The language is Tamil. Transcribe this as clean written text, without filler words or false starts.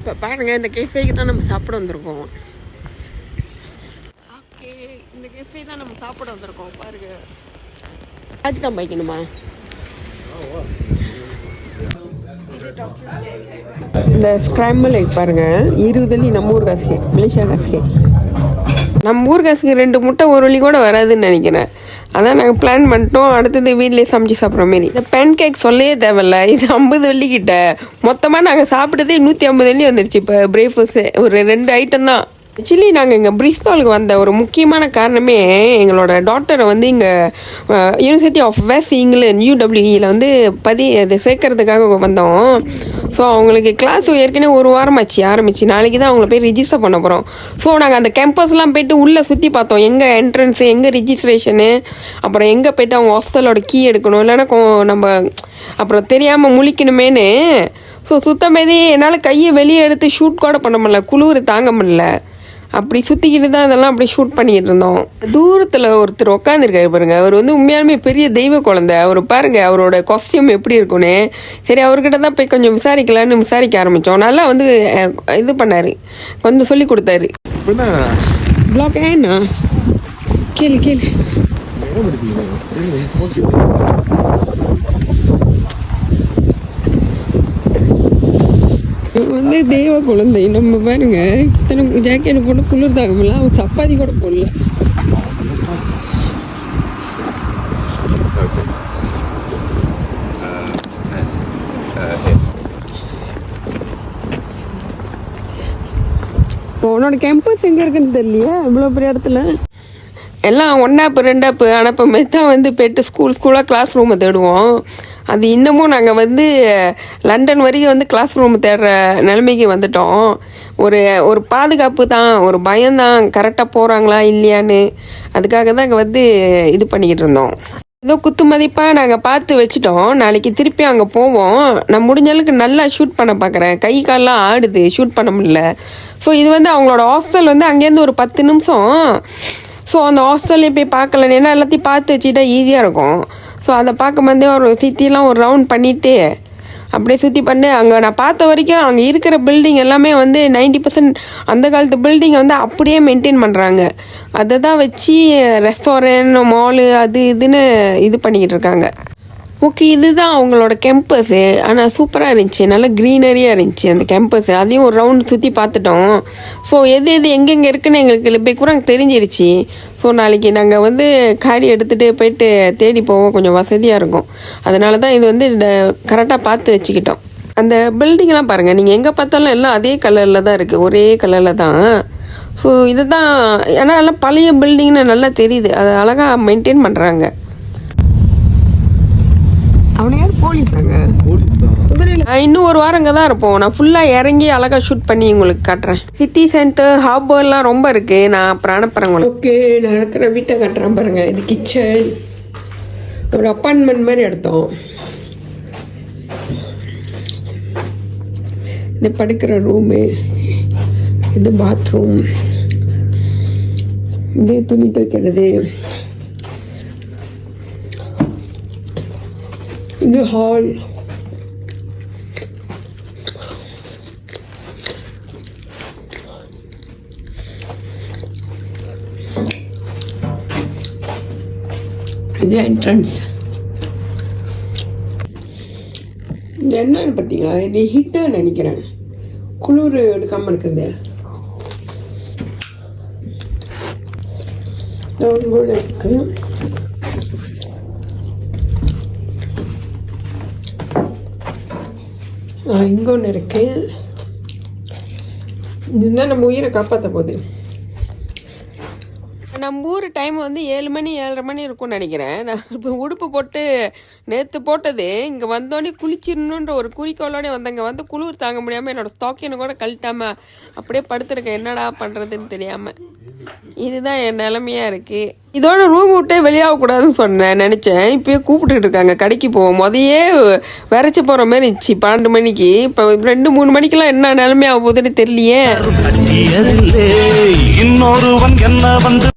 இப்போ பாருங்கள், இந்த கேஃபேக்கு தான் நம்ம சாப்பிட வந்திருக்கோம். ஓகே, இந்த கேஃபே தான் நம்ம சாப்பிட வந்திருக்கோம். பாருங்கள், ஆட்டி தான் பைக்கணுமா? இந்த ஸ்க்ராம்பிள் எக் பாருங்கள், 20 நம்ம ஊர் காசுக்கு, மலேசியா காசுக்கு. நம்ம ஊர் காசுக்கு 2 முட்டை ஒரு வழி கூட வராதுன்னு நினைக்கிறேன். அதான் நாங்கள் பிளான் பண்ணிட்டோம், அடுத்தது வீட்லேயே சமைச்சு சாப்பிட்ற மாரி. இந்த பேன் கேக் சொல்லவே தேவையில்ல, இது 50 வெள்ளிக்கிட்ட. மொத்தமாக நாங்கள் சாப்பிட்டதே 150 வெள்ளி வந்துருச்சு. இப்போ பிரேக்ஃபாஸ்ட்டு ஒரு 2 ஐட்டம் தான். ஆக்சுவலி நாங்கள் இங்கே பிரிஸ்டாலுக்கு வந்த ஒரு முக்கியமான காரணமே எங்களோட டாக்டரை வந்து இங்கே யூனிவர்சிட்டி ஆஃப் வெஸ்ட் இங்கிலாந்து UWEயில் வந்து அது சேர்க்கறதுக்காக வந்தோம். ஸோ அவங்களுக்கு கிளாஸ் ஏற்கனவே ஒரு வாரமாச்சு ஆரம்பிச்சு. நாளைக்கு தான் அவங்கள போய் ரிஜிஸ்டர் பண்ண போகிறோம். ஸோ நாங்கள் அந்த கேம்பஸ்லாம் போய்ட்டு உள்ளே சுற்றி பார்த்தோம், எங்கே என்ட்ரன்ஸு, எங்கே ரிஜிஸ்ட்ரேஷனு, அப்புறம் எங்கே போய்ட்டு அவங்க ஹாஸ்டலோட கீ எடுக்கணும், இல்லைன்னா நம்ம அப்புறம் தெரியாமல் முழிக்கணுமேனு. ஸோ சுத்தமாகவே என்னால் கையை வெளியே எடுத்து ஷூட் கூட பண்ண முடியல, குளிர் தாங்க முடியல. அப்படி சுற்றிக்கிட்டு தான் இதெல்லாம் அப்படி ஷூட் பண்ணிக்கிட்டு இருந்தோம். தூரத்தில் ஒருத்தர் உட்காந்துருக்காரு பாருங்க, அவர் வந்து உண்மையாலுமே பெரிய தெய்வ குழந்தை. அவர் பாருங்க, அவரோட காஸ்டியூம் எப்படி இருக்குன்னு. சரி, அவர்கிட்ட தான் போய் கொஞ்சம் விசாரிக்கலான்னு விசாரிக்க ஆரம்பித்தோம். நல்லா வந்து இது பண்ணார், கொஞ்சம் சொல்லி கொடுத்தாரு. பிளாக் ஏன்னா கேளு கேளு. வந்து தெய்வ குழந்தை நம்ம பாருங்க, இத்தனை ஜாக்கெட் போட்டு குளிர் தாங்கல, அவன் சப்பாத்தி கூட போடல. உன்னோட கேம்பஸ் எங்கே இருக்குன்னு தெரியலையா, இவ்வளோ பெரிய இடத்துல. எல்லாம் 1 ஆப் 2 ஆப் அனுப்பமே தான் வந்து போய்ட்டு ஸ்கூலாக கிளாஸ் ரூமை தேடுவோம். அது இன்னமும் நாங்கள் வந்து லண்டன் வரைக்கும் வந்து கிளாஸ் ரூம் தேடுற நிலைமைக்கு வந்துட்டோம். ஒரு பாதுகாப்பு தான், ஒரு பயம்தான், கரெக்டாக போகிறாங்களா இல்லையான்னு. அதுக்காக தான் அங்கே வந்து இது பண்ணிக்கிட்டு இருந்தோம். ஏதோ குத்து மதிப்பாக நாங்கள் பார்த்து வச்சுட்டோம். நாளைக்கு திருப்பி அங்கே போவோம். நான் முடிஞ்ச அளவுக்கு நல்லா ஷூட் பண்ண பார்க்குறேன். கை கால்லாம் ஆடுது, ஷூட் பண்ண முடியல. ஸோ இது வந்து அவங்களோட ஹாஸ்டல் வந்து அங்கேருந்து ஒரு 10 நிமிஷம். ஸோ அந்த ஹாஸ்டல்லையும் போய் பார்க்கல, ஏன்னா எல்லாத்தையும் பார்த்து வச்சுட்டா ஈஸியாக இருக்கும். ஸோ அதை பார்க்கும்போதே ஒரு சிட்டிலாம் ஒரு ரவுண்ட் பண்ணிவிட்டு அப்படியே சுற்றி பண்ணி அங்கே நான் பார்த்த வரைக்கும் அங்கே இருக்கிற பில்டிங் எல்லாமே வந்து 90% அந்த காலத்து பில்டிங்கை வந்து அப்படியே மெயின்டைன் பண்ணுறாங்க. அதை தான் வச்சு ரெஸ்டாரண்ட், மாலு, அது இதுன்னு இது பண்ணிக்கிட்டு இருக்காங்க. ஓகே, இதுதான் அவங்களோட கேம்பஸு. ஆனால் சூப்பராக இருந்துச்சு, நல்லா க்ரீனரியாக இருந்துச்சு அந்த கேம்பஸு. அதையும் ஒரு ரவுண்ட் சுற்றி பார்த்துட்டோம். ஸோ எது எங்கெங்கே இருக்குன்னு எங்களுக்கு போய் கூட தெரிஞ்சிருச்சு. ஸோ நாளைக்கு நாங்கள் வந்து காடி எடுத்துகிட்டு போயிட்டு தேடி போவோம், கொஞ்சம் வசதியாக இருக்கும். அதனால தான் இது வந்து கரெக்டாக பார்த்து வச்சுக்கிட்டோம். அந்த பில்டிங்லாம் பாருங்கள், நீங்கள் எங்கே பார்த்தாலும் எல்லாம் அதே கலரில் தான் இருக்குது, ஒரே கலரில் தான். ஸோ இது தான், ஏன்னா எல்லாம் பழைய பில்டிங்னு நல்லா தெரியுது, அதை அழகாக மெயின்டைன் பண்ணுறாங்க. அவனை யார் போலீஸாங்க? இன்னும் ஒரு வாரம் இங்கே தான் இருப்போம். நான் ஃபுல்லாக இறங்கி அழகாக ஷூட் பண்ணி உங்களுக்கு காட்டுறேன். சிட்டி சென்டர், ஹார்பர்லாம் ரொம்ப இருக்குது. நான் அப்புறம் அனுப்புகிறேன் உங்களுக்கு. ஓகே, நான் இருக்கிற வீட்டை காட்டுறேன் பாருங்கள். இது கிச்சன், ஒரு அப்பார்ட்மெண்ட் மாதிரி எடுத்தோம். இது படுக்கிற ரூமு, இது பாத்ரூம், இது துணி துவைக்கிறது, இது ஹால். இது என்ட்ரன்ஸ். இது என்னன்னு பார்த்தீங்களா, இது ஹீட்டர் நினைக்கிறேன், குளிர் எடுக்காமல் இருக்குது. இருக்கு. இங்கே ஒன்று இருக்கு. இதுதான் நம்ம உயிரை காப்பாற்ற போகுது. நம்ம ஊர் டைம் வந்து 7 மணி 7:30 மணி இருக்கும்னு நினைக்கிறேன். நான் இப்போ உடுப்பு போட்டு நேற்று போட்டது இங்கே வந்தோடனே குளிச்சிடணுன்ற ஒரு குறிக்கோளோடய வந்தேங்க. வந்து குளிர் தாங்க முடியாமல் என்னோடய ஸ்டாக்கின்னு கூட கழட்டாமல் அப்படியே படுத்துருக்கேன், என்னடா பண்ணுறதுன்னு தெரியாமல். இதுதான் என் நிலைமையாக இருக்குது. இதோட ரூம் விட்டே வெளியாகக்கூடாதுன்னு நினச்சேன். இப்போயே கூப்பிட்டுட்டு இருக்காங்க கடைக்கு போவோம். முதையே விரைச்சி போகிற மாதிரி இருந்துச்சு 12 மணிக்கு. இப்போ 2-3 மணிக்கெல்லாம் என்ன நிலைமையாக போகுதுன்னு தெரியலையே. இன்னொருவன் என்ன வந்து